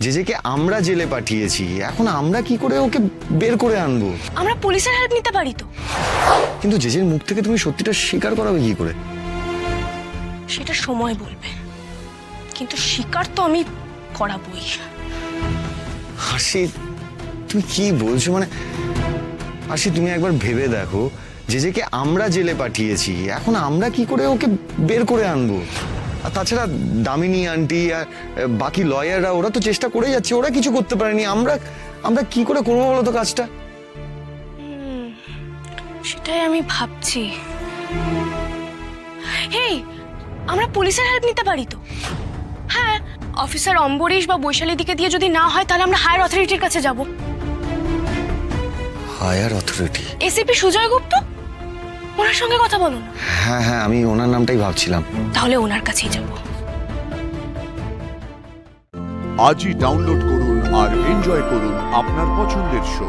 জেজেকে আমরা জেলে পাঠিয়েছি, এখন আমরা কি করে ওকে বের করে আনবো? আমরা পুলিশের হেল্প নিতে পারি তো। কিন্তু জেজের মুখ থেকে তুমি সত্যিটা স্বীকার করাবে কি করে? সেটা সময় বলবে, কিন্তু স্বীকার তো আমি করাবই। হাসি, তুমি কি বলছো? মানে হাসি, তুমি একবার ভেবে দেখো, জেজেকে আমরা জেলে পাঠিয়েছি, এখন আমরা কি করে ওকে বের করে আনবো? আর তাছাড়া দামিনী আন্টি আর বাকি লয়াররা ওরা তো চেষ্টা করে যাচ্ছে, ওরা কিছু করতে পারেনি। আমরা কি করে করবো বলো তো কাজটা? সেটাই আমি ভাবছি। হেই, আমরা পুলিশের হেল্প নিতে পারি তো। হ্যাঁ, অফিসার অম্বরীশ বা বৈশালী দিকে দিয়ে যদি না হয়, তাহলে আমরা হায়ার অথরিটির কাছে যাব। Higher authority? ACP Sujoy Gupta, ওনার সঙ্গে কথা বলো না। হ্যাঁ হ্যাঁ, আমি ওনার নামটাই ভাবছিলাম। তাহলে ওনার কাছেই যাব। আজই ডাউনলোড করুন আর এনজয় করুন আপনার পছন্দের শো।